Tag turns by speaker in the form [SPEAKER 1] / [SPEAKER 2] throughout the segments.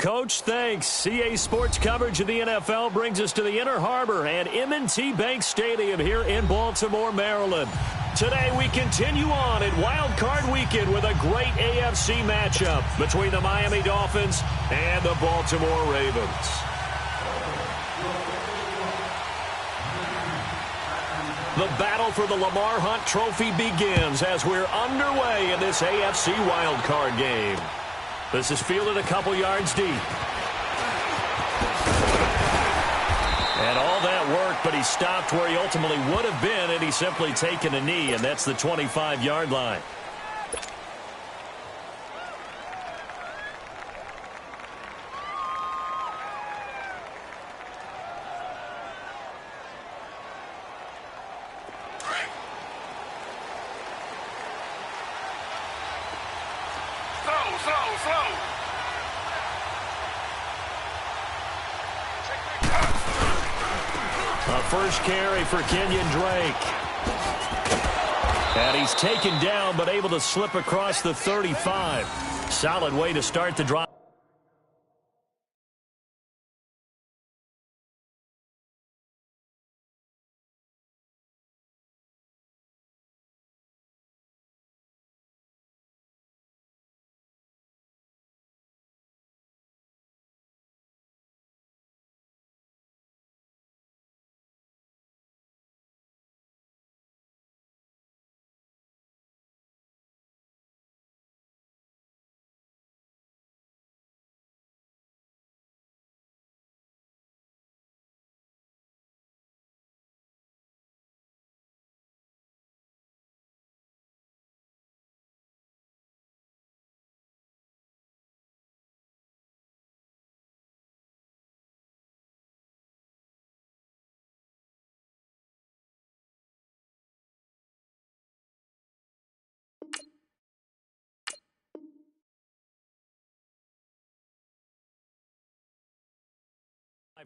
[SPEAKER 1] Coach. Thanks. CA Sports coverage of the NFL brings us to the Inner Harbor and M&T Bank Stadium here in Baltimore, Maryland. Today we continue on at Wild Card Weekend with a great AFC matchup between the Miami Dolphins and the Baltimore Ravens. The battle for the Lamar Hunt Trophy begins as we're underway in this AFC Wild Card game. This is fielded a couple yards deep. And all that worked, but he stopped where he ultimately would have been had he simply taken a knee, and that's the 25-yard line. First carry for Kenyon Drake. And he's taken down but able to slip across the 35. Solid way to start the drive. –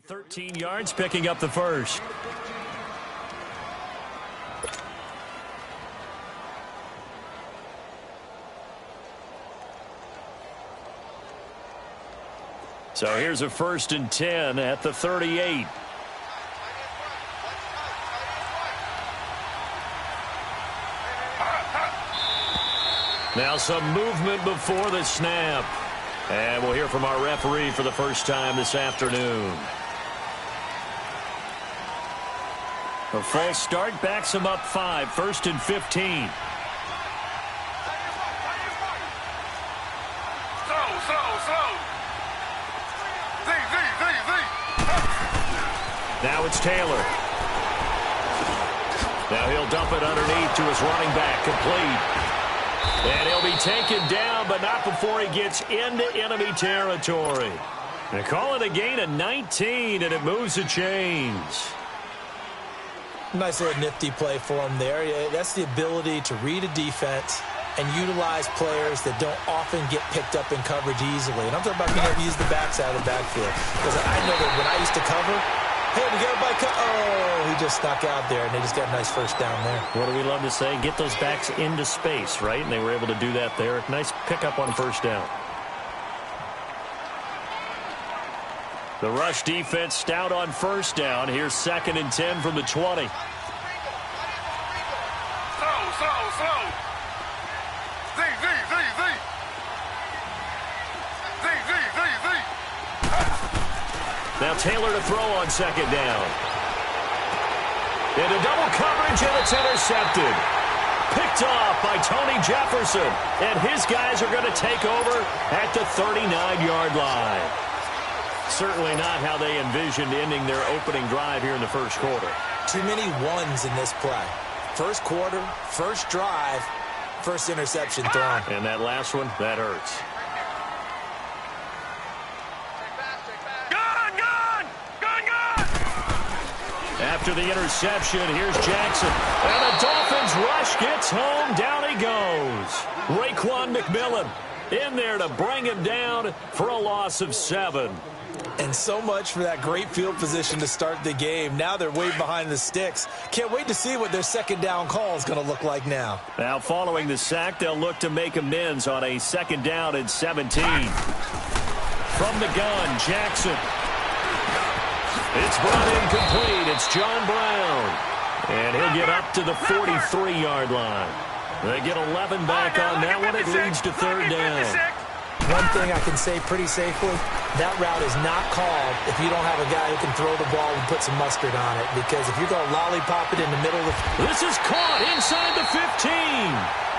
[SPEAKER 1] 13 yards, picking up the first. So here's a 1st and 10 at the 38. Now some movement before the snap. And we'll hear from our referee for the first time this afternoon. A false start backs him up 5, 1st and 15. Now it's Taylor. Now he'll dump it underneath to his running back, complete. And he'll be taken down, but not before he gets into enemy territory. They call it a gain of 19, and it moves the chains.
[SPEAKER 2] Nice little nifty play for him there. That's the ability to read a defense and utilize players that don't often get picked up in coverage easily. And I'm talking about being able to use the backside of the backfield. Because I know that when I used to cover, hey, we got a bike. Oh, he just stuck out there, and they just got a nice first down there.
[SPEAKER 1] What do we love to say? Get those backs into space, right? And they were able to do that there. Nice pickup on first down. The rush defense stout on first down. Here's 2nd and 10 from the 20. Now Taylor to throw on 2nd down. Into double coverage, and it's intercepted. Picked off by Tony Jefferson. And his guys are going to take over at the 39-yard line. Certainly not how they envisioned ending their opening drive here in the first quarter.
[SPEAKER 2] Too many ones in this play. First quarter, first drive, first interception thrown.
[SPEAKER 1] And that last one, that hurts. After the interception, here's Jackson. And the Dolphins rush gets home. Down he goes. Raekwon McMillan in there to bring him down for a loss of 7.
[SPEAKER 2] And so much for that great field position to start the game. Now they're way behind the sticks. Can't wait to see what their 2nd down call is going to look like now.
[SPEAKER 1] Now following the sack, they'll look to make amends on a 2nd down and 17. From the gun, Jackson. It's brought in complete. It's John Brown. And he'll get up to the 43-yard line. They get 11 back on that one. It leads to third down.
[SPEAKER 2] One thing I can say pretty safely, that route is not called if you don't have a guy who can throw the ball and put some mustard on it. Because if you're going to lollipop it in the middle of the...
[SPEAKER 1] This is caught inside the 15.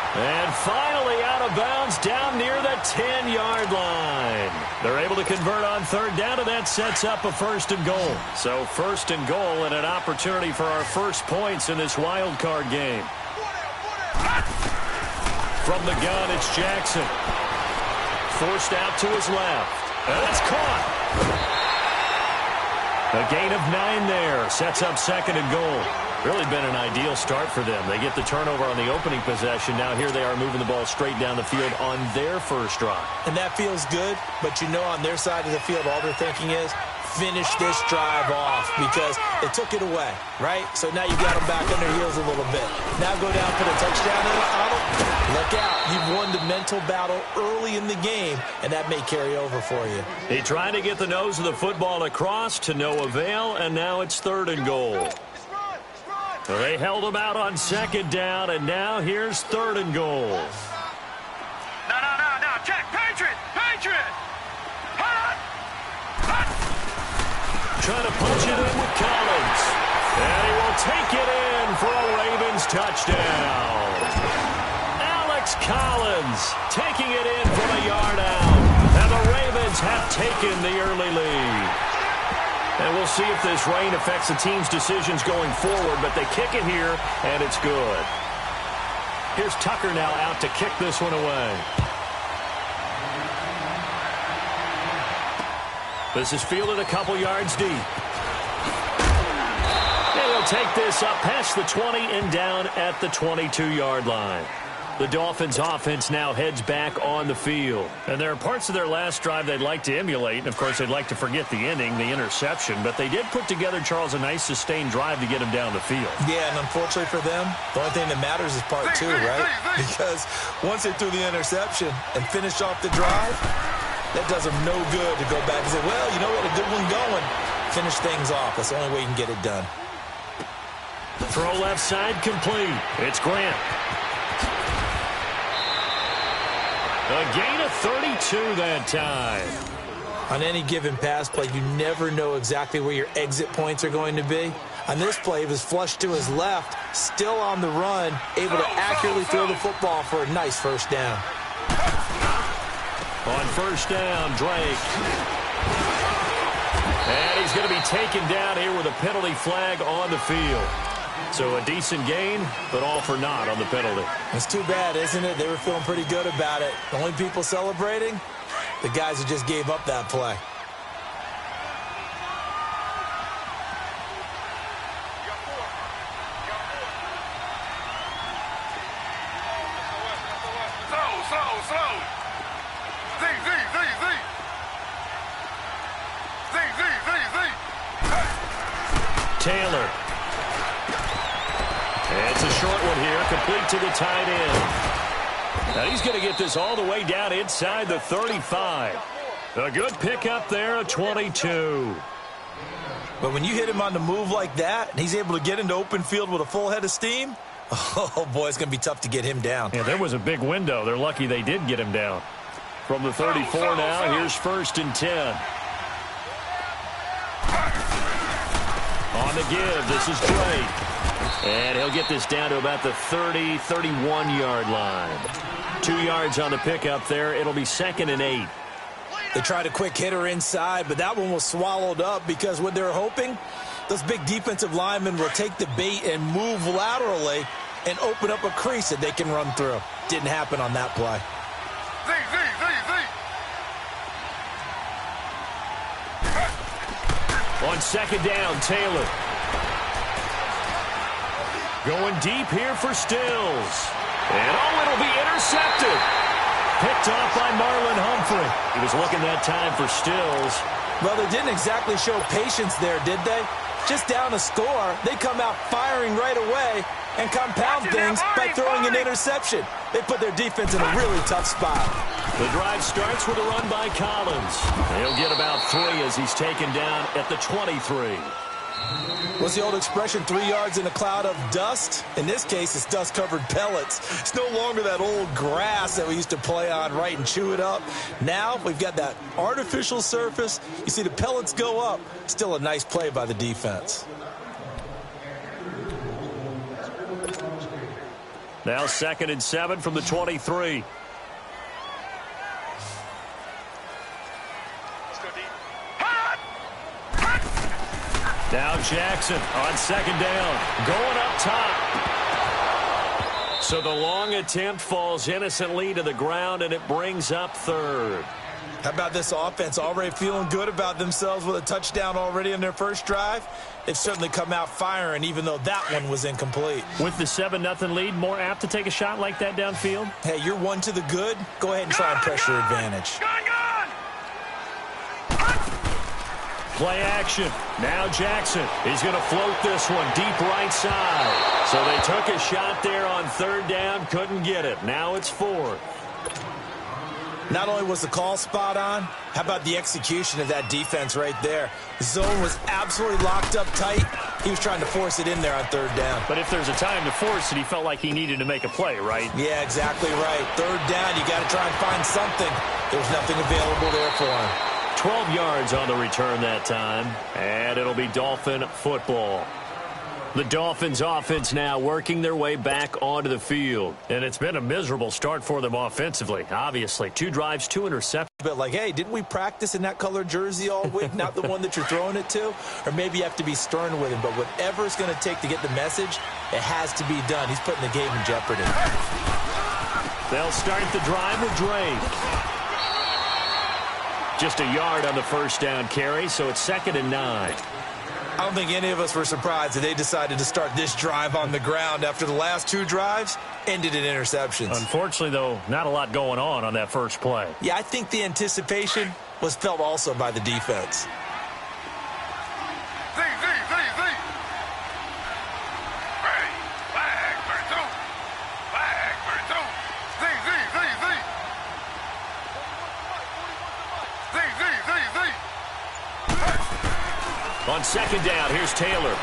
[SPEAKER 1] And finally out of bounds down near the 10-yard line. They're able to convert on third down, and that sets up a first and goal. So first and goal and an opportunity for our first points in this wild card game. From the gun, it's Jackson. Forced out to his left. And it's caught. A gain of 9 there. Sets up second and goal. Really been an ideal start for them. They get the turnover on the opening possession. Now here they are moving the ball straight down the field on their first drive.
[SPEAKER 2] And that feels good, but you know on their side of the field all they're thinking is finish this drive off because they took it away, right? So now you got them back on their heels a little bit. Now go down, put a touchdown in the funnel. Look out. You've won the mental battle early in the game, and that may carry over for you.
[SPEAKER 1] He tried to get the nose of the football across to no avail, and now it's third and goal. They held him out on second down, and now here's third and goal.
[SPEAKER 3] No. Check. Patriot.
[SPEAKER 1] Trying to punch it in with Collins. And he will take it in for a Ravens touchdown. Alex Collins taking it in from a yard out. And the Ravens have taken the early lead. And we'll see if this rain affects the team's decisions going forward, but they kick it here, and it's good. Here's Tucker now out to kick this one away. This is fielded a couple yards deep. And he'll take this up past the 20 and down at the 22-yard line. The Dolphins' offense now heads back on the field. And there are parts of their last drive they'd like to emulate. And, of course, they'd like to forget the ending, the interception. But they did put together, Charles, a nice sustained drive to get him down the field.
[SPEAKER 2] Yeah, and unfortunately for them, the only thing that matters is part two, right? Because once they threw the interception and finished off the drive, that does them no good to go back and say, well, you know what, a good one going. Finish things off. That's the only way you can get it done.
[SPEAKER 1] Throw left side complete. It's Grant. A gain of 32 that time.
[SPEAKER 2] On any given pass play, you never know exactly where your exit points are going to be. On this play, it was flushed to his left, still on the run, able to accurately throw the football for a nice first down.
[SPEAKER 1] On first down, Drake. And he's going to be taken down here with a penalty flag on the field. So a decent gain, but all for naught on the penalty.
[SPEAKER 2] It's too bad, isn't it? They were feeling pretty good about it. The only people celebrating, the guys who just gave up that play.
[SPEAKER 3] Slow. Z.
[SPEAKER 1] Taylor. It's a short one here, complete to the tight end. Now he's going to get this all the way down inside the 35. A good pickup there, a 22.
[SPEAKER 2] But when you hit him on the move like that, and he's able to get into open field with a full head of steam, oh, boy, it's going to be tough to get him down.
[SPEAKER 1] Yeah, there was a big window. They're lucky they did get him down. From the 34 now, here's first and 10. On the give, this is Drake. And he'll get this down to about the 30, 31-yard line. 2 yards on the pickup there. It'll be 2nd and 8.
[SPEAKER 2] They tried a quick hitter inside, but that one was swallowed up because what they're hoping, those big defensive linemen will take the bait and move laterally and open up a crease that they can run through. Didn't happen on that play.
[SPEAKER 1] On second down, Taylor. Going deep here for Stills. And, it'll be intercepted. Picked off by Marlon Humphrey. He was looking that time for Stills.
[SPEAKER 2] Well, they didn't exactly show patience there, did they? Just down a score, they come out firing right away, and compound things by throwing an interception. They put their defense in a really tough spot.
[SPEAKER 1] The drive starts with a run by Collins. He'll get about 3 as he's taken down at the 23.
[SPEAKER 2] What's the old expression, 3 yards in a cloud of dust? In this case, it's dust-covered pellets. It's no longer that old grass that we used to play on, right, and chew it up. Now we've got that artificial surface. You see the pellets go up. Still a nice play by the defense.
[SPEAKER 1] Now 2nd and 7 from the 23. Now Jackson on 2nd down, going up top. So the long attempt falls innocently to the ground, and it brings up 3rd.
[SPEAKER 2] How about this offense already feeling good about themselves with a touchdown already in their first drive? They've certainly come out firing, even though that one was incomplete.
[SPEAKER 1] With the 7-0 lead, more apt to take a shot like that downfield?
[SPEAKER 2] Hey, you're 1 to the good. Go ahead and try and press your advantage.
[SPEAKER 1] Play action. Now Jackson. He's going to float this one deep right side. So they took a shot there on 3rd down, couldn't get it. Now it's 4th.
[SPEAKER 2] Not only was the call spot on, how about the execution of that defense right there? The zone was absolutely locked up tight. He was trying to force it in there on 3rd down.
[SPEAKER 1] But if there's a time to force it, he felt like he needed to make a play, right?
[SPEAKER 2] Yeah, exactly right. 3rd down, you got to try and find something. There was nothing available there for him.
[SPEAKER 1] 12 yards on the return that time, and it'll be Dolphin football. The Dolphins offense now working their way back onto the field. And it's been a miserable start for them offensively, obviously. 2 drives, 2 interceptions.
[SPEAKER 2] But like, hey, didn't we practice in that color jersey all week? Not the one that you're throwing it to? Or maybe you have to be stern with him. But whatever it's going to take to get the message, it has to be done. He's putting the game in jeopardy.
[SPEAKER 1] They'll start the drive with Drake. Just a yard on the 1st down carry, so it's 2nd and 9.
[SPEAKER 2] I don't think any of us were surprised that they decided to start this drive on the ground after the last 2 drives ended in interceptions.
[SPEAKER 1] Unfortunately, though, not a lot going on that first play.
[SPEAKER 2] Yeah, I think the anticipation was felt also by the defense.
[SPEAKER 1] On 2nd down, here's Taylor.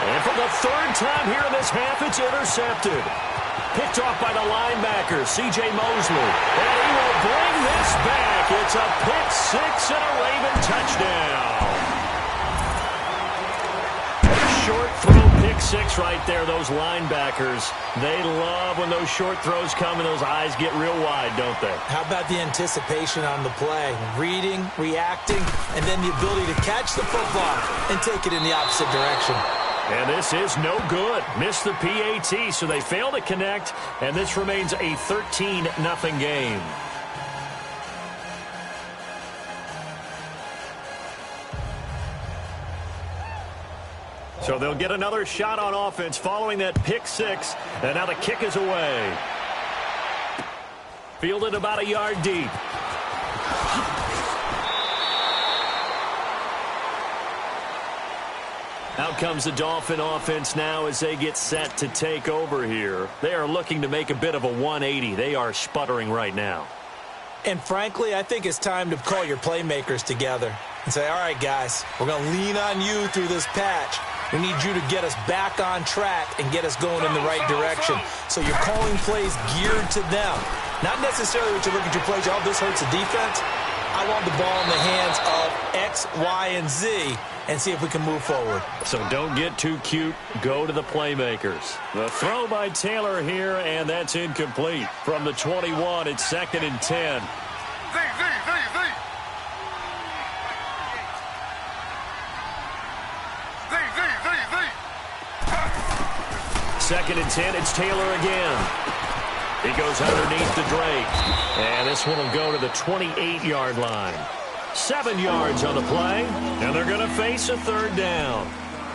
[SPEAKER 1] And for the 3rd time here in this half, it's intercepted. Picked off by the linebacker, C.J. Mosley. And he will bring this back. It's a pick 6 and a Raven touchdown. Short throw, pick 6 right there. Those linebackers, they love when those short throws come and those eyes get real wide, don't they?
[SPEAKER 2] How about the anticipation on the play? Reading, reacting, and then the ability to catch the football and take it in the opposite direction.
[SPEAKER 1] And this is no good. Missed the PAT, so they fail to connect, and this remains a 13-0 game. So they'll get another shot on offense following that pick 6, and now the kick is away. Fielded about a yard deep. Out comes the Dolphin offense now as they get set to take over here. They are looking to make a bit of a 180. They are sputtering right now.
[SPEAKER 2] And frankly, I think it's time to call your playmakers together and say, all right, guys, we're going to lean on you through this patch. We need you to get us back on track and get us going in the right direction. So you're calling plays geared to them. Not necessarily what you look at your plays, oh, this hurts the defense. I want the ball in the hands of X, Y, and Z and see if we can move forward.
[SPEAKER 1] So don't get too cute. Go to the playmakers. The throw by Taylor here, and that's incomplete. From the 21, it's 2nd and 10. Second and 10, it's Taylor again. He goes underneath the Drake. And this one will go to the 28-yard line. 7 yards on the play, and they're going to face a 3rd down.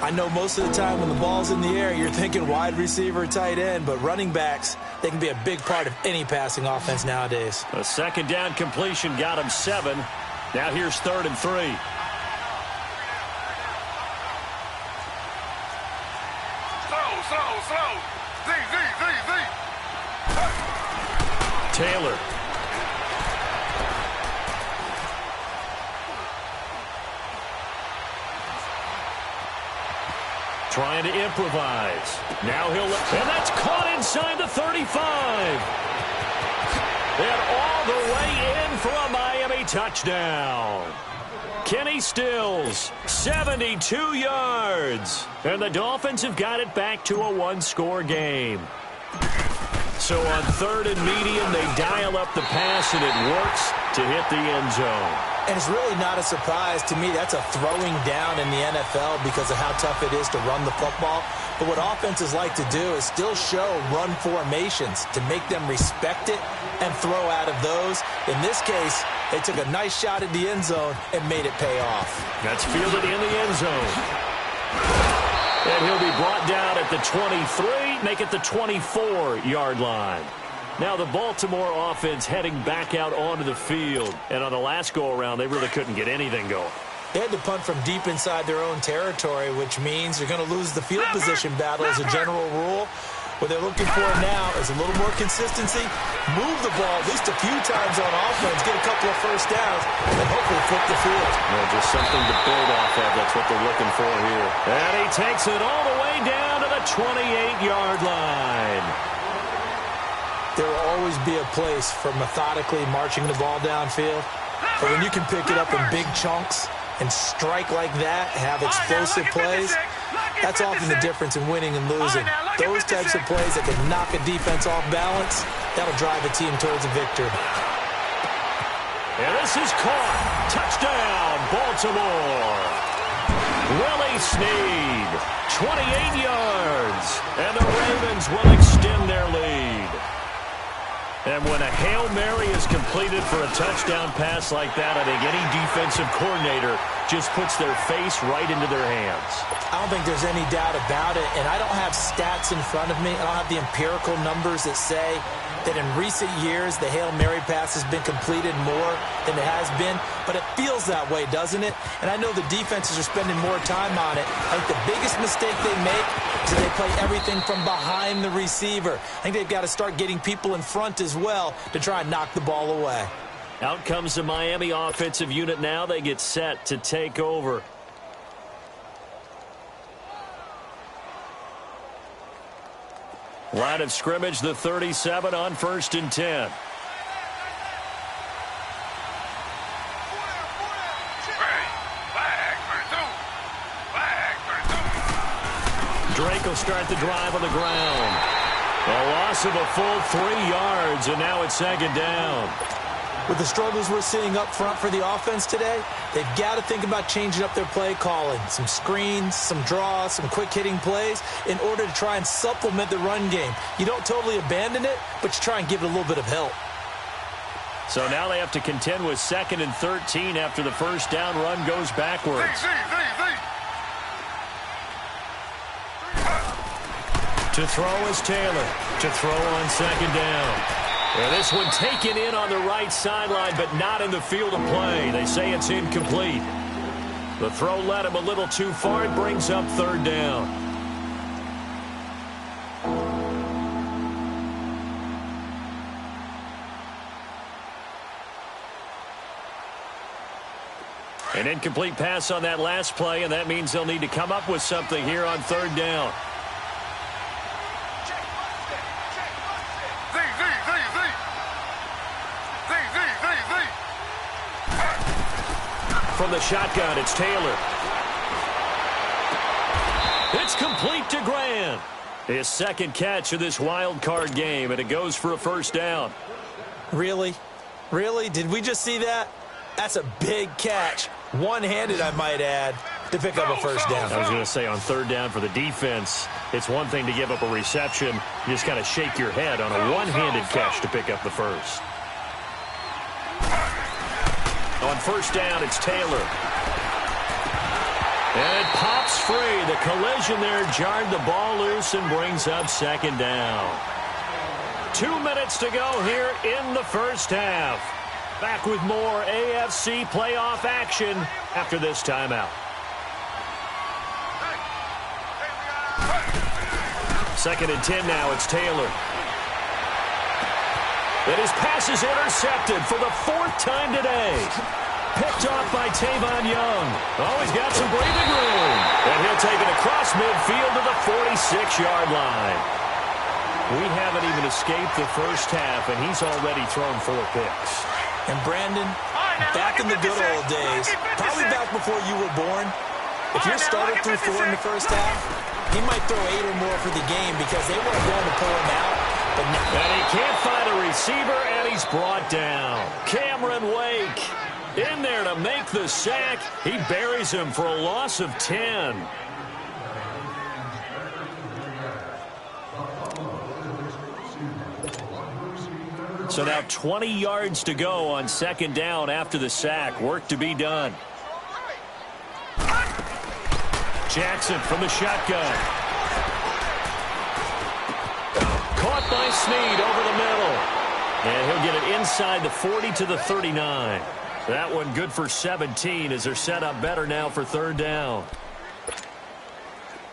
[SPEAKER 2] I know most of the time when the ball's in the air, you're thinking wide receiver, tight end, but running backs, they can be a big part of any passing offense nowadays.
[SPEAKER 1] A 2nd down completion got him 7. Now here's 3rd and 3. Taylor. Trying to improvise. Now he'll... And that's caught inside the 35. And all the way in for a Miami touchdown. Kenny Stills, 72 yards. And the Dolphins have got it back to a one-score game. So on third and medium, they dial up the pass, and it works to hit the end zone.
[SPEAKER 2] And it's really not a surprise to me. That's a throwing down in the NFL because of how tough it is to run the football. But what offenses like to do is still show run formations to make them respect it and throw out of those. In this case, they took a nice shot at the end zone and made it pay off.
[SPEAKER 1] That's fielded in the end zone. And he'll be brought down at the 23, make it the 24-yard line. Now the Baltimore offense heading back out onto the field. And on the last go-around, they really couldn't get anything going.
[SPEAKER 2] They had to punt from deep inside their own territory, which means they're going to lose the field position battle as a general rule. What they're looking for now is a little more consistency, move the ball at least a few times on offense, get a couple of first downs, and hopefully flip the field.
[SPEAKER 1] Well, just something to build off of. That's what they're looking for here. And he takes it all the way down to the 28-yard line.
[SPEAKER 2] There will always be a place for methodically marching the ball downfield. But when you can pick it up in big chunks and strike like that, have explosive plays, that's often the difference in winning and losing. Those types of plays that can knock a defense off balance, that'll drive a team towards a victory.
[SPEAKER 1] And this is caught. Touchdown, Baltimore. Willie Snead, 28 yards. And the Ravens will extend their lead. And when a Hail Mary is completed for a touchdown pass like that, I think any defensive coordinator just puts their face right into their hands.
[SPEAKER 2] I don't think there's any doubt about it, and I don't have stats in front of me. I don't have the empirical numbers that say that in recent years the Hail Mary pass has been completed more than it has been, but it feels that way, doesn't it? And I know the defenses are spending more time on it. I think the biggest mistake they make is that they play everything from behind the receiver. I think they've got to start getting people in front as well to try and knock the ball away.
[SPEAKER 1] Out comes the Miami offensive unit now. They get set to take over. Line of scrimmage, the 37 on 1st and 10. Drake will start the drive on the ground. A loss of a full 3 yards, and now it's 2nd down.
[SPEAKER 2] With the struggles we're seeing up front for the offense today, they've got to think about changing up their play calling. Some screens, some draws, some quick-hitting plays in order to try and supplement the run game. You don't totally abandon it, but you try and give it a little bit of help.
[SPEAKER 1] So now they have to contend with 2nd and 13 after the first down run goes backwards. To throw is Taylor. To throw on 2nd down. And this one taken in on the right sideline, but not in the field of play. They say it's incomplete. The throw led him a little too far. It brings up 3rd down. An incomplete pass on that last play, and that means they'll need to come up with something here on 3rd down. From the shotgun, it's Taylor. It's complete to Grant. His 2nd catch of this wild card game, and it goes for a 1st down.
[SPEAKER 2] Really? Really? Did we just see that? That's a big catch. One-handed, I might add, to pick up a 1st down.
[SPEAKER 1] I was going to say on 3rd down for the defense, it's one thing to give up a reception. You just kind of shake your head on a one-handed catch to pick up the 1st. On 1st down, it's Taylor. And it pops free. The collision there jarred the ball loose and brings up 2nd down. 2 minutes to go here in the first half. Back with more AFC playoff action after this timeout. 2nd and 10 now. It's Taylor. And his pass is intercepted for the 4th time today. Picked off by Tavon Young. Oh, he's got some breathing room. And he'll take it across midfield to the 46-yard line. We haven't even escaped the first half, and he's already thrown 4 picks.
[SPEAKER 2] And Brandon, back in the good old days, probably back before you were born, if your starter threw 4 in the first half, he might throw 8 or more for the game because they weren't going to pull him out. But now,
[SPEAKER 1] and he can't find a receiver, and he's brought down. Cameron Wake in there to make the sack. He buries him for a loss of 10. So now 20 yards to go on 2nd down after the sack. Work to be done. Jackson from the shotgun. Caught by Snead over the middle. And he'll get it inside the 40 to the 39. That one good for 17 as they're set up better now for 3rd down.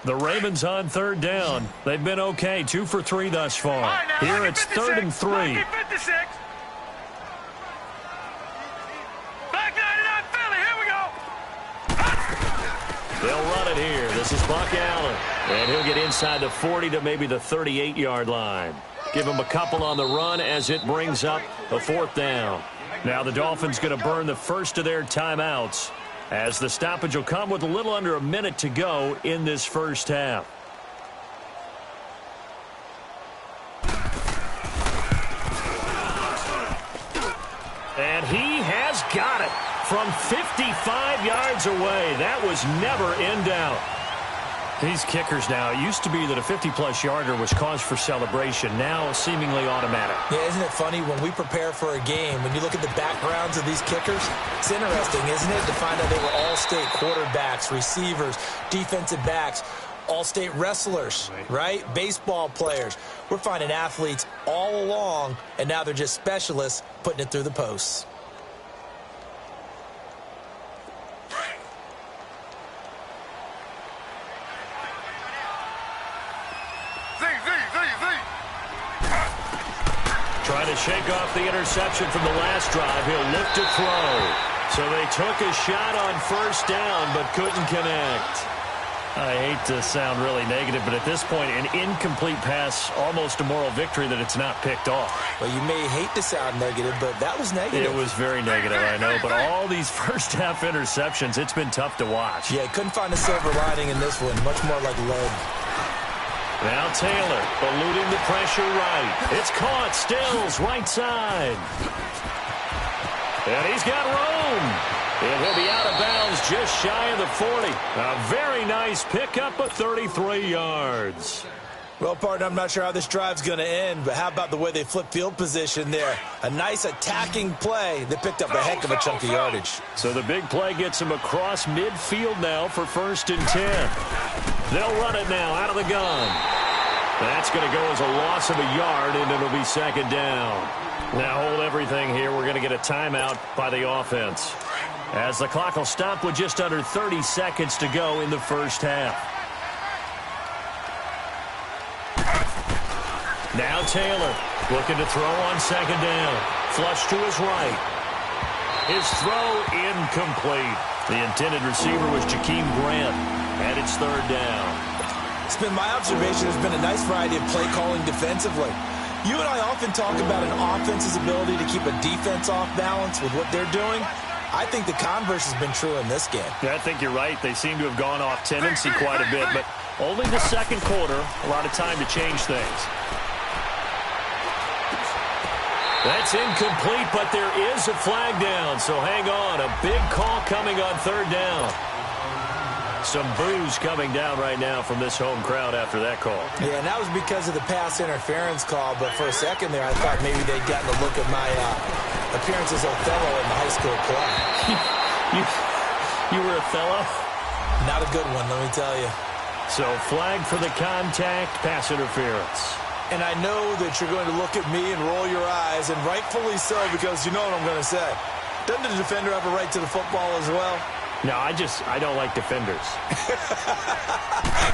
[SPEAKER 1] The Ravens on 3rd down. They've been okay, 2 for 3 thus far. Here it's 3rd and 3.
[SPEAKER 3] Back 99 Philly, here we go.
[SPEAKER 1] They'll run it here. This is Buck Allen. And he'll get inside the 40 to maybe the 38-yard line. Give him a couple on the run as it brings up a 4th down. Now the Dolphins going to burn the first of their timeouts as the stoppage will come with a little under a minute to go in this first half. And he has got it from 55 yards away. That was never in doubt. These kickers now, it used to be that a 50-plus yarder was cause for celebration. Now seemingly automatic.
[SPEAKER 2] Yeah, isn't it funny when we prepare for a game, when you look at the backgrounds of these kickers, it's interesting, isn't it, to find out they were all-state quarterbacks, receivers, defensive backs, all-state wrestlers, right? Baseball players. We're finding athletes all along, and now they're just specialists putting it through the posts.
[SPEAKER 1] Trying to shake off the interception from the last drive. He'll look to throw. So they took a shot on 1st down, but couldn't connect. I hate to sound really negative, but at this point, an incomplete pass, almost a moral victory that it's not picked off.
[SPEAKER 2] Well, you may hate to sound negative, but that was negative.
[SPEAKER 1] It was very negative, I know. But all these first-half interceptions, it's been tough to watch.
[SPEAKER 2] Yeah, couldn't find a silver lining in this one. Much more like lead.
[SPEAKER 1] Now Taylor, eluding the pressure right. It's caught, Stills, right side. And he's got room. And he'll be out of bounds just shy of the 40. A very nice pickup of 33 yards.
[SPEAKER 2] Well, partner, I'm not sure how this drive's going to end, but how about the way they flip field position there? A nice attacking play. They picked up a heck of a chunk of yardage.
[SPEAKER 1] So the big play gets him across midfield now for 1st and 10. They'll run it now out of the gun. That's going to go as a loss of a yard, and it'll be 2nd down. Now hold everything here. We're going to get a timeout by the offense, as the clock will stop with just under 30 seconds to go in the first half. Now Taylor looking to throw on 2nd down. Flush to his right. His throw incomplete. The intended receiver was Jakeem Grant, and it's 3rd down.
[SPEAKER 2] It's been my observation there's been a nice variety of play calling defensively. You and I often talk about an offense's ability to keep a defense off balance with what they're doing. I think the converse has been true in this game.
[SPEAKER 1] Yeah, I think you're right. They seem to have gone off tendency quite a bit, but only the 2nd quarter, a lot of time to change things. That's incomplete, but there is a flag down, so hang on. A big call coming on 3rd down. Some boos coming down right now from this home crowd after that call.
[SPEAKER 2] Yeah, and that was because of the pass interference call, but for a second there I thought maybe they'd gotten a look at my appearance as Othello in the high school play.
[SPEAKER 1] You were Othello?
[SPEAKER 2] Not a good one, let me tell you.
[SPEAKER 1] So flag for the contact, pass interference.
[SPEAKER 2] And I know that you're going to look at me and roll your eyes, and rightfully so, because you know what I'm going to say. Doesn't the defender have a right to the football as well?
[SPEAKER 1] No, I don't like defenders.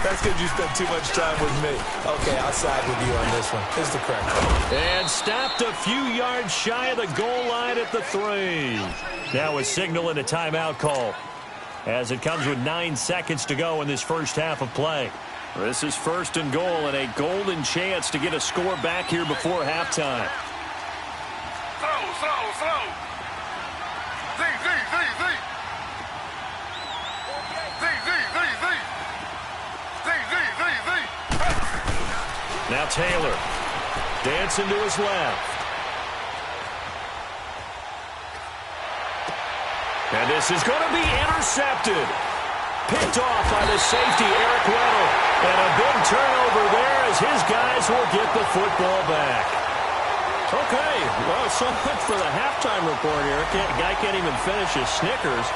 [SPEAKER 2] That's because you spent too much time with me. Okay, I'll side with you on this one. This is the correct call.
[SPEAKER 1] And stopped a few yards shy of the goal line at the 3. Now a signal and a timeout call, as it comes with 9 seconds to go in this first half of play. This is 1st and goal and a golden chance to get a score back here before halftime.
[SPEAKER 3] Slow.
[SPEAKER 1] Now Taylor dancing to his left. And this is going to be intercepted. Picked off by the safety, Eric Weddle. And a big turnover there as his guys will get the football back. Okay, well, so much for the halftime report here. Guy can't even finish his Snickers.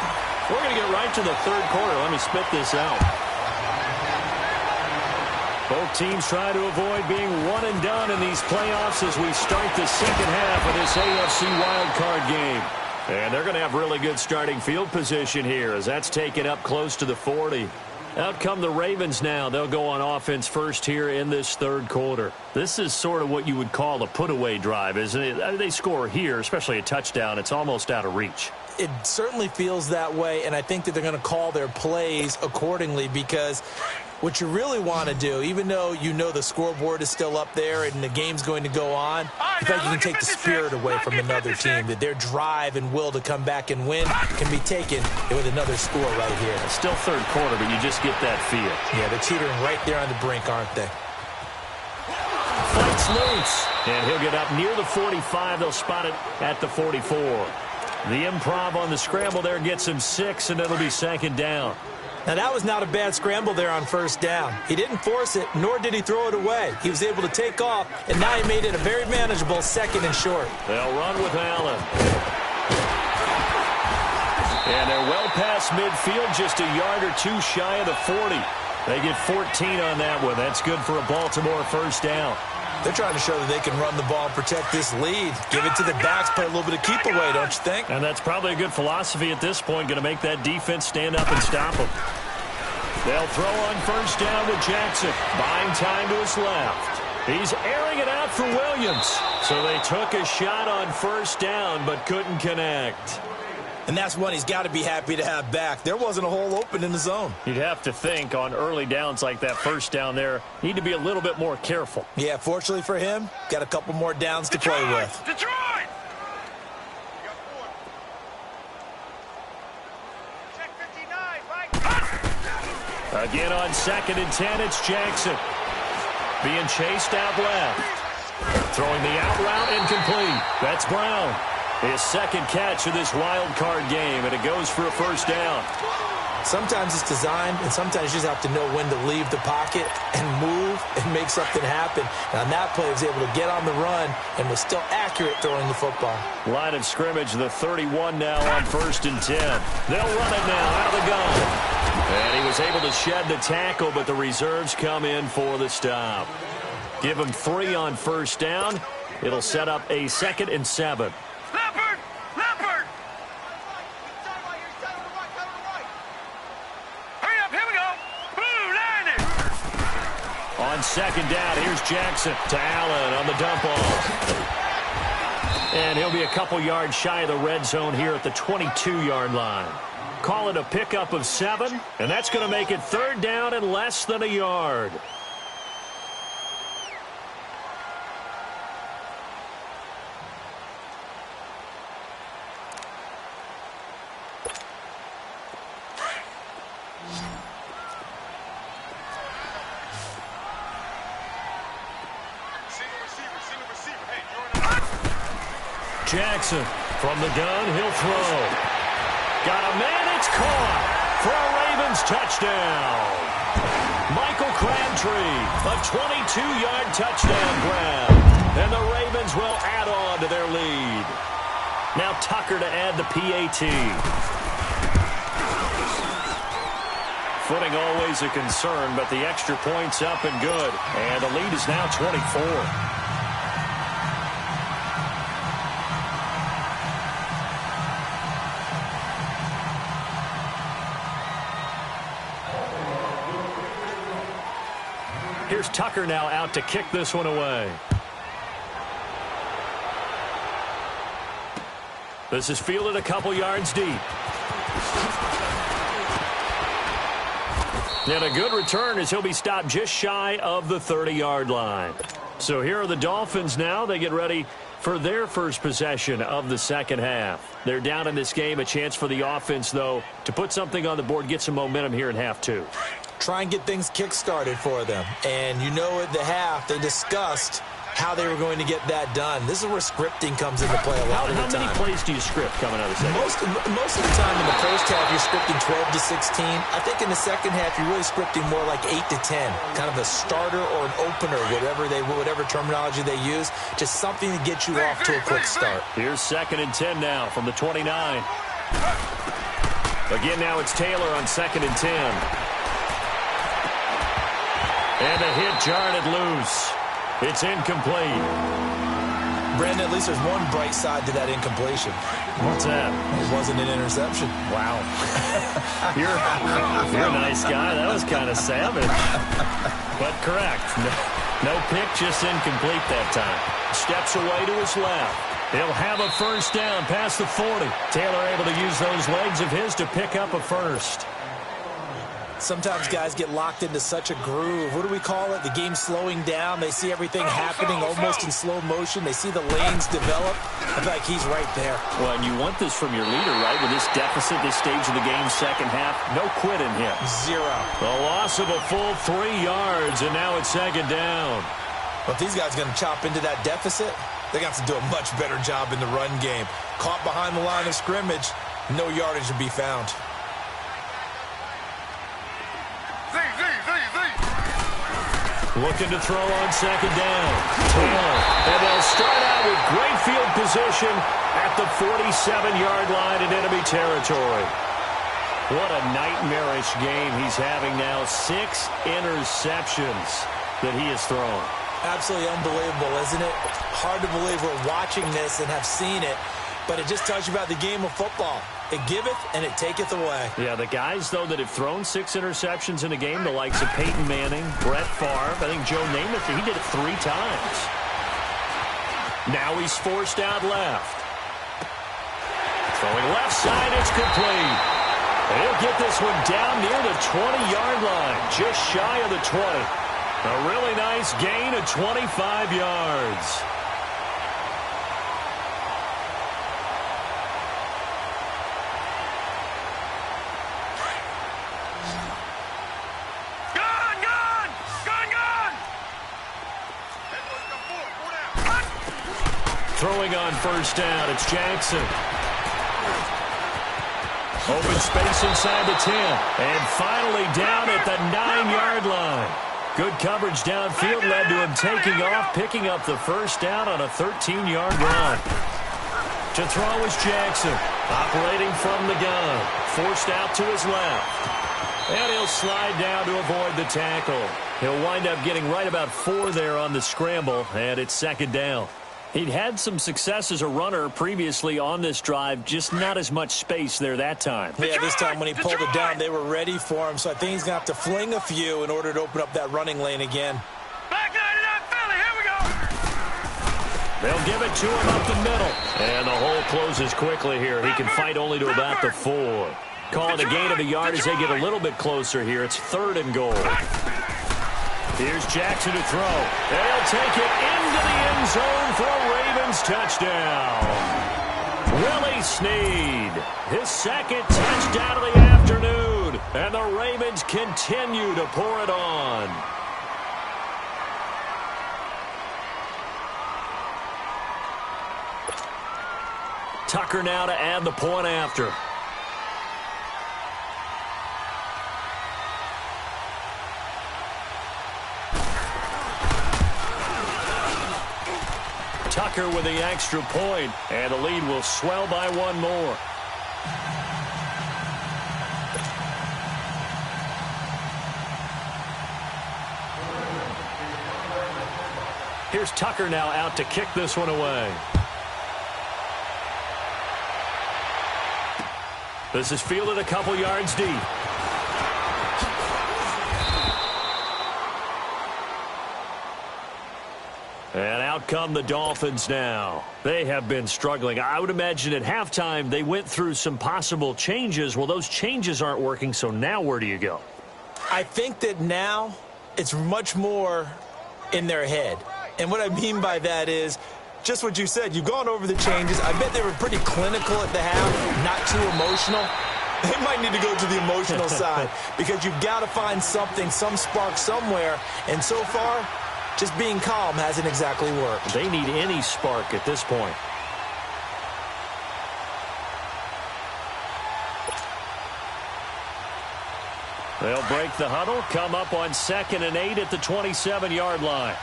[SPEAKER 1] We're going to get right to the 3rd quarter. Let me spit this out. Both teams try to avoid being one and done in these playoffs as we start the second half of this AFC wildcard game. And they're going to have really good starting field position here as that's taken up close to the 40. Out come the Ravens now. They'll go on offense first here in this 3rd quarter. This is sort of what you would call a put-away drive, isn't it? They score here, especially a touchdown. It's almost out of reach.
[SPEAKER 2] It certainly feels that way, and I think that they're going to call their plays accordingly because what you really want to do, even though you know the scoreboard is still up there and the game's going to go on, in fact, you can take the spirit away from another team, that their drive and will to come back and win can be taken with another score right here.
[SPEAKER 1] It's still 3rd quarter, but you just get that feel.
[SPEAKER 2] Yeah, they're teetering right there on the brink, aren't they?
[SPEAKER 1] Fights loose, and he'll get up near the 45. They'll spot it at the 44. The improv on the scramble there gets him 6, and it'll be 2nd down.
[SPEAKER 2] Now, that was not a bad scramble there on 1st down. He didn't force it, nor did he throw it away. He was able to take off, and now he made it a very manageable 2nd and short.
[SPEAKER 1] They'll run with Allen. And they're well past midfield, just a yard or 2 shy of the 40. They get 14 on that one. That's good for a Baltimore 1st down.
[SPEAKER 2] They're trying to show that they can run the ball and protect this lead. Give it to the backs, play a little bit of keep away, don't you think?
[SPEAKER 1] And that's probably a good philosophy at this point, going to make that defense stand up and stop them. They'll throw on 1st down with Jackson. Buying time to his left. He's airing it out for Williams. So they took a shot on 1st down, but couldn't connect.
[SPEAKER 2] And that's one he's got to be happy to have back. There wasn't a hole open in the zone.
[SPEAKER 1] You'd have to think on early downs like that 1st down there, need to be a little bit more careful.
[SPEAKER 2] Yeah, fortunately for him, got a couple more downs to play with.
[SPEAKER 3] Detroit!
[SPEAKER 1] Again on 2nd and 10, it's Jackson. Being chased out left. Throwing the out route incomplete. That's Brown. His 2nd catch of this wild card game, and it goes for a 1st down.
[SPEAKER 2] Sometimes it's designed, and sometimes you just have to know when to leave the pocket and move and make something happen. And on that play, he was able to get on the run and was still accurate throwing the football.
[SPEAKER 1] Line of scrimmage, the 31 now on 1st and 10. They'll run it now out of the gun. And he was able to shed the tackle, but the reserves come in for the stop. Give him 3 on 1st down. It'll set up a 2nd and 7.
[SPEAKER 3] Leopard! Hurry up, here we go! Blue, line it!
[SPEAKER 1] On 2nd down, here's Jackson to Allen on the dump off. And he'll be a couple yards shy of the red zone here at the 22-yard line. Call it a pickup of 7, and that's going to make it 3rd down and less than a yard. Jackson from the gun, he'll throw. Got a man, it's caught for a Ravens touchdown. Michael Crabtree, a 22-yard touchdown grab. And the Ravens will add on to their lead. Now Tucker to add the PAT. Footing always a concern, but the extra point's up and good. And the lead is now 24. Here's Tucker now out to kick this one away. This is fielded a couple yards deep. And a good return as he'll be stopped just shy of the 30-yard line. So here are the Dolphins now. They get ready for their first possession of the second half. They're down in this game. A chance for the offense, though, to put something on the board, get some momentum here in half two.
[SPEAKER 2] Try and get things kick-started for them. And you know at the half, they discussed how they were going to get that done. This is where scripting comes into play a lot of the time.
[SPEAKER 1] How many plays do you script coming out of the second?
[SPEAKER 2] Most of the time in the first half, you're scripting 12 to 16. I think in the second half, you're really scripting more like 8 to 10. Kind of a starter or an opener, whatever terminology they use. Just something to get you off to a quick start.
[SPEAKER 1] Here's 2nd and 10 now from the 29. Again, now it's Taylor on 2nd and 10. And a hit jarred it loose. It's incomplete.
[SPEAKER 2] Brandon, at least there's one bright side to that incompletion.
[SPEAKER 1] What's that?
[SPEAKER 2] It wasn't an interception.
[SPEAKER 1] Wow. You're a nice guy. That was kind of savage. But correct. No pick, just incomplete that time. Steps away to his left. He'll have a first down past the 40. Taylor able to use those legs of his to pick up a first.
[SPEAKER 2] Sometimes guys get locked into such a groove. What do we call it? The game slowing down. They see everything happening almost in slow motion. They see the lanes develop. I feel like he's right there.
[SPEAKER 1] Well, and you want this from your leader, right? With this deficit, this stage of the game, second half, no quitting him.
[SPEAKER 2] Zero.
[SPEAKER 1] The loss of a full 3 yards, and now it's second down.
[SPEAKER 2] Well, if these guys are going to chop into that deficit, they got to do a much better job in the run game. Caught behind the line of scrimmage, no yardage to be found.
[SPEAKER 1] Looking to throw on second down. Taylor. And they'll start out with great field position at the 47-yard line in enemy territory. What a nightmarish game he's having now. 6 interceptions that he has thrown.
[SPEAKER 2] Absolutely unbelievable, isn't it? Hard to believe we're watching this and have seen it, but it just tells you about the game of football. It giveth and it taketh away. Yeah,
[SPEAKER 1] the guys, though, that have thrown 6 interceptions in a game, the likes of Peyton Manning, Brett Favre, I think Joe Namath, he did it 3 times. Now he's forced out left. Throwing left side, it's complete. And he'll get this one down near the 20-yard line, just shy of the 20. A really nice gain of 25 yards. Throwing on first down, it's Jackson. Open space inside the 10. And finally down at the 9-yard line. Good coverage downfield led to him taking off, picking up the first down on a 13-yard run. To throw is Jackson, operating from the gun. Forced out to his left. And he'll slide down to avoid the tackle. He'll wind up getting right about 4 there on the scramble, and it's second down. He'd had some success as a runner previously on this drive, just not as much space there that time.
[SPEAKER 2] Yeah, this time when he pulled it down, they were ready for him, so I think he's going to have to fling a few in order to open up that running lane again.
[SPEAKER 3] Back 99 Philly, here we go!
[SPEAKER 1] They'll give it to him up the middle. And the hole closes quickly here. He can fight only to about the 4. Calling a gain of a yard as they get a little bit closer here. It's 3rd and goal. Here's Jackson to throw. And he'll take it into the end zone for a Ravens touchdown. Willie Snead, his 2nd touchdown of the afternoon. And the Ravens continue to pour it on. Tucker now to add the point after. Tucker with the extra point, and the lead will swell by 1 more. Here's Tucker now out to kick this one away. This is fielded a couple yards deep. Out come the Dolphins now. They have been struggling. I would imagine at halftime they went through some possible changes. Well, those changes aren't working, so now where do you go?
[SPEAKER 2] I think that now it's much more in their head. And what I mean by that is just what you said. You've gone over the changes. I bet they were pretty clinical at the half, not too emotional. They might need to go to the emotional side because you've got to find something, some spark somewhere. And so far, just being calm hasn't exactly worked.
[SPEAKER 1] They need any spark at this point. They'll break the huddle, come up on 2nd and 8 at the 27-yard line.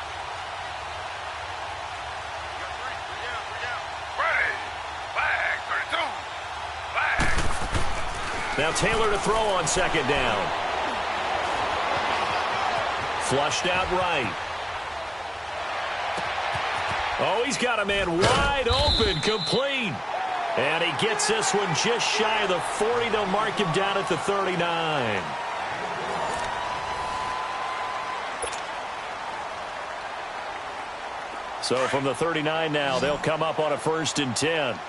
[SPEAKER 1] Now Taylor to throw on 2nd down. Flushed out right. Oh, he's got a man wide open, complete. And he gets this one just shy of the 40. They'll mark him down at the 39. So from the 39 now, they'll come up on a 1st and 10.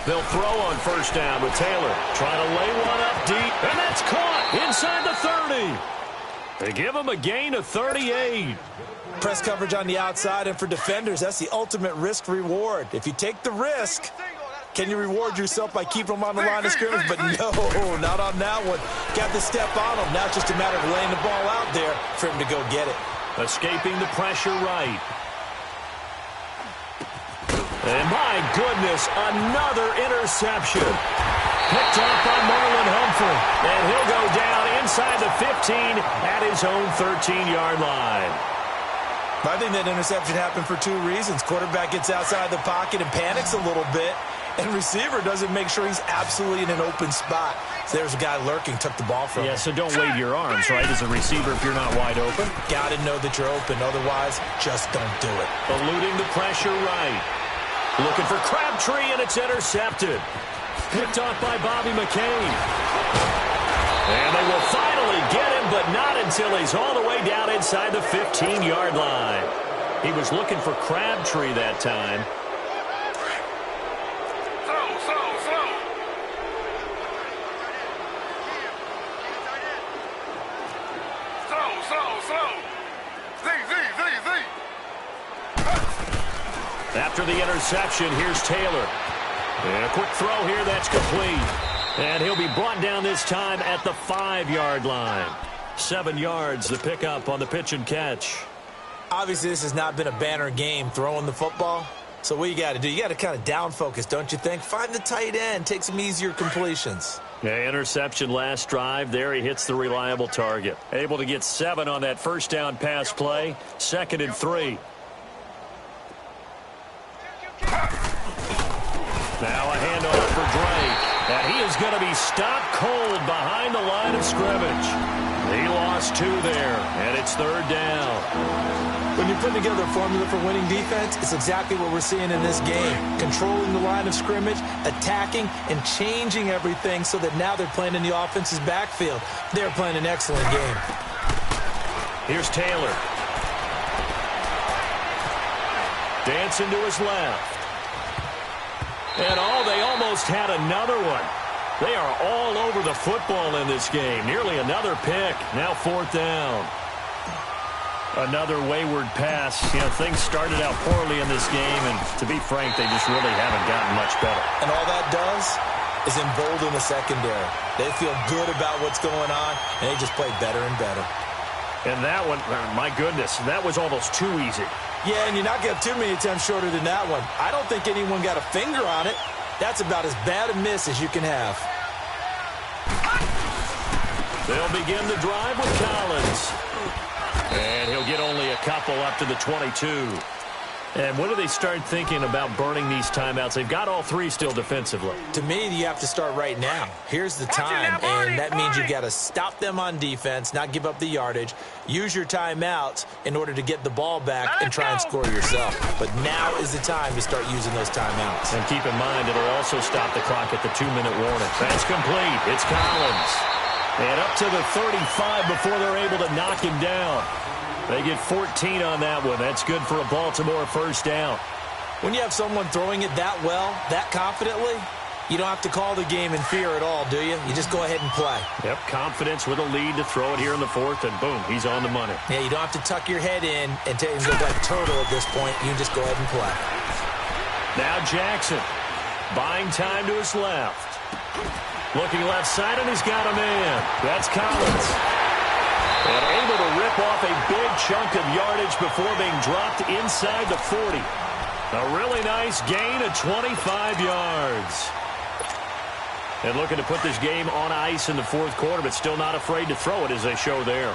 [SPEAKER 1] They'll throw on 1st down with Taylor. Trying to lay one up deep, and that's caught inside the 30. They give him a gain of 38.
[SPEAKER 2] Press coverage on the outside, and for defenders, that's the ultimate risk-reward. If you take the risk, can you reward yourself by keeping them on the line of scrimmage? But no, not on that one. Got the step on him. Now it's just a matter of laying the ball out there for him to go get it.
[SPEAKER 1] Escaping the pressure right. And my goodness, another interception. Picked off by Marlon Humphrey. And he'll go down inside the 15 at his own 13-yard line.
[SPEAKER 2] I think that interception happened for 2 reasons. Quarterback gets outside the pocket and panics a little bit. And receiver doesn't make sure he's absolutely in an open spot. So there's a guy lurking, took the ball from him.
[SPEAKER 1] Yeah, so don't wave your arms, right, as a receiver if you're not wide open.
[SPEAKER 2] Got to know that you're open. Otherwise, just don't do it.
[SPEAKER 1] Eluding the pressure right. Looking for Crabtree, and it's intercepted. Picked off by Bobby McCain. And they will finally get him, but not until he's all the way down inside the 15-yard line. He was looking for Crabtree that time. After the interception, here's Taylor. And a quick throw here, that's complete. And he'll be brought down this time at the 5-yard line. 7 yards, the pickup on the pitch and catch.
[SPEAKER 2] Obviously, this has not been a banner game throwing the football. So what you got to do, you got to kind of down focus, don't you think? Find the tight end, take some easier completions.
[SPEAKER 1] Yeah, interception last drive. There he hits the reliable target. Able to get 7 on that 1st down pass play. 2nd and 3. Now a handoff for Drake. And he is going to be stopped cold behind the line of scrimmage. He lost 2 there, and it's 3rd down.
[SPEAKER 2] When you're putting together a formula for winning defense, it's exactly what we're seeing in this game. Controlling the line of scrimmage, attacking, and changing everything so that now they're playing in the offense's backfield. They're playing an excellent game.
[SPEAKER 1] Here's Taylor. Dancing to his left. And they almost had another one. They are all over the football in this game. Nearly another pick. Now 4th down. Another wayward pass. You know, things started out poorly in this game, and to be frank, they just really haven't gotten much better.
[SPEAKER 2] And all that does is embolden the secondary. They feel good about what's going on, and they just play better and better.
[SPEAKER 1] And that one, my goodness, that was almost too easy.
[SPEAKER 2] Yeah, and you're not going to have too many attempts shorter than that one. I don't think anyone got a finger on it. That's about as bad a miss as you can have.
[SPEAKER 1] They'll begin the drive with Collins. And he'll get only a couple up to the 22. And when do they start thinking about burning these timeouts? They've got all 3 still defensively.
[SPEAKER 2] To me, you have to start right now. Here's the time, and that means you've got to stop them on defense, not give up the yardage, use your timeouts in order to get the ball back and try and score yourself. But now is the time to start using those timeouts.
[SPEAKER 1] And keep in mind, it'll also stop the clock at the 2-minute warning. That's complete. It's Collins. And up to the 35 before they're able to knock him down. They get 14 on that one. That's good for a Baltimore first down.
[SPEAKER 2] When you have someone throwing it that well, that confidently, you don't have to call the game in fear at all, do you? You just go ahead and play.
[SPEAKER 1] Yep, confidence with a lead to throw it here in the fourth, and boom, he's on the money.
[SPEAKER 2] Yeah, you don't have to tuck your head in and look like turtle at this point. You can just go ahead and play.
[SPEAKER 1] Now Jackson, buying time to his left. Looking left side, and he's got a man. That's Collins. And able to rip off a big chunk of yardage before being dropped inside the 40. A really nice gain of 25 yards. And looking to put this game on ice in the fourth quarter, but still not afraid to throw it as they show there.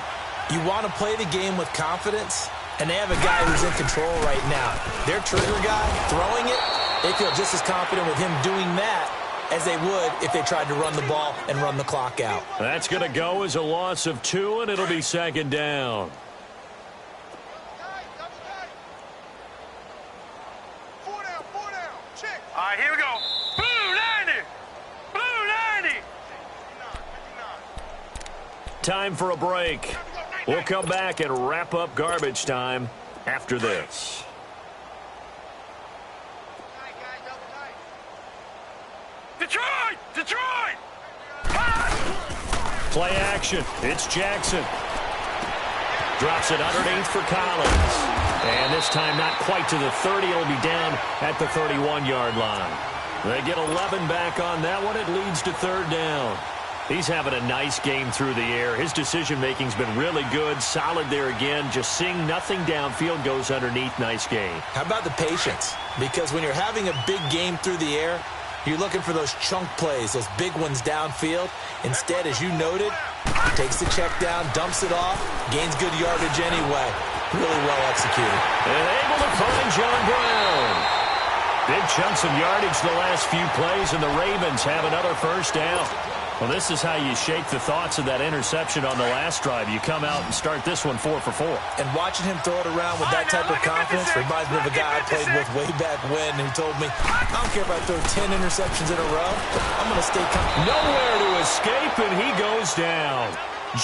[SPEAKER 2] You want to play the game with confidence, and they have a guy who's in control right now. Their trigger guy, throwing it, they feel just as confident with him doing that as they would if they tried to run the ball and run the clock out.
[SPEAKER 1] That's going to go as a loss of 2, and it'll be second down.
[SPEAKER 3] All right, here we go. Blue 90. Blue 90.
[SPEAKER 1] Time for a break. We'll come back and wrap up garbage time after this.
[SPEAKER 3] Detroit! Detroit!
[SPEAKER 1] Play action. It's Jackson. Drops it underneath for Collins. And this time not quite to the 30. It'll be down at the 31-yard line. They get 11 back on that one. It leads to third down. He's having a nice game through the air. His decision-making's been really good. Solid there again. Just seeing nothing downfield, goes underneath. Nice game.
[SPEAKER 2] How about the patience? Because when you're having a big game through the air, you're looking for those chunk plays, those big ones downfield. Instead, as you noted, he takes the check down, dumps it off, gains good yardage anyway. Really well executed.
[SPEAKER 1] And able to find John Brown. Big chunks of yardage the last few plays, and the Ravens have another first down. Well, this is how you shake the thoughts of that interception on the last drive. You come out and start this one 4 for 4.
[SPEAKER 2] And watching him throw it around with that type of confidence reminds me of a guy I played with way back when, who told me, I don't care if I throw 10 interceptions in a row. I'm going to stay confident.
[SPEAKER 1] Nowhere to escape, and he goes down.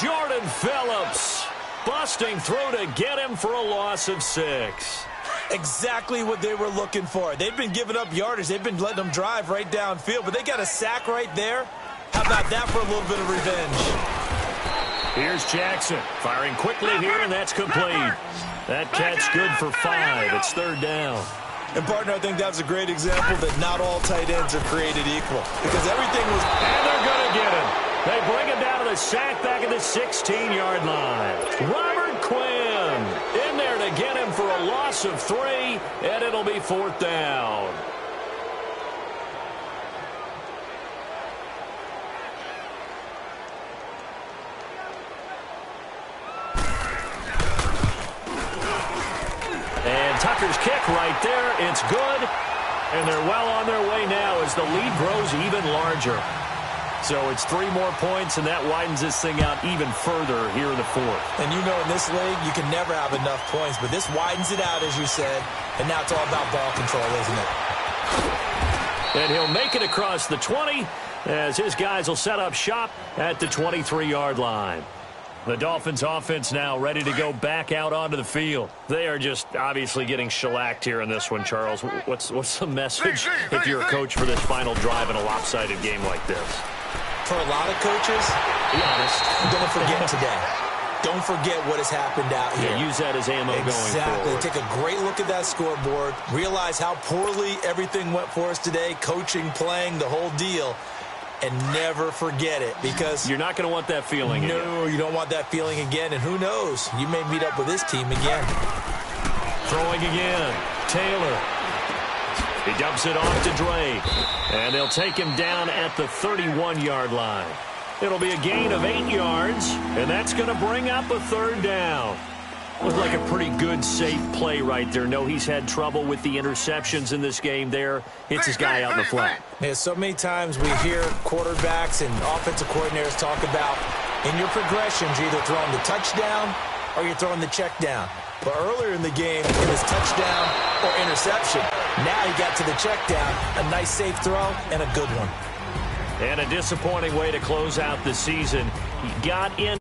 [SPEAKER 1] Jordan Phillips busting through to get him for a loss of 6.
[SPEAKER 2] Exactly what they were looking for. They've been giving up yardage. They've been letting them drive right downfield, but they got a sack right there. How about that for a little bit of revenge?
[SPEAKER 1] Here's Jackson firing quickly here, and that's complete. That catch good for 5. It's third down.
[SPEAKER 2] And, partner, I think that was a great example that not all tight ends are created equal. Because everything was...
[SPEAKER 1] And they're going to get him. They bring him down to the sack back at the 16-yard line. Robert Quinn in there to get him for a loss of 3, and it'll be fourth down. And Tucker's kick right there. It's good. And they're well on their way now as the lead grows even larger. So it's 3 more points, and that widens this thing out even further here in the fourth.
[SPEAKER 2] And you know in this league, you can never have enough points, but this widens it out, as you said, and now it's all about ball control, isn't it?
[SPEAKER 1] And he'll make it across the 20 as his guys will set up shop at the 23-yard line. The Dolphins offense now ready to go back out onto the field. They are just obviously getting shellacked here in this one, Charles. What's the message if you're a coach for this final drive in a lopsided game like this?
[SPEAKER 2] For a lot of coaches,
[SPEAKER 1] be honest,
[SPEAKER 2] don't forget today. Don't forget what has happened out here.
[SPEAKER 1] Yeah, use that as ammo going forward.
[SPEAKER 2] Exactly. Take a great look at that scoreboard. Realize how poorly everything went for us today. Coaching, playing, the whole deal. And never forget it, because
[SPEAKER 1] you're not going to want that feeling again.
[SPEAKER 2] No, you don't want that feeling again. And who knows? You may meet up with this team again.
[SPEAKER 1] Throwing again. Taylor. He dumps it off to Drake. And they'll take him down at the 31-yard line. It'll be a gain of 8 yards, and that's going to bring up a third down. Looked like a pretty good, safe play right there. No, he's had trouble with the interceptions in this game there. Hits his guy out in the flat.
[SPEAKER 2] Yeah, so many times we hear quarterbacks and offensive coordinators talk about in your progressions, you're either throwing the touchdown or you're throwing the check down. But earlier in the game, it was touchdown or interception. Now he got to the check down, a nice safe throw, and a good one.
[SPEAKER 1] And a disappointing way to close out the season. He got in.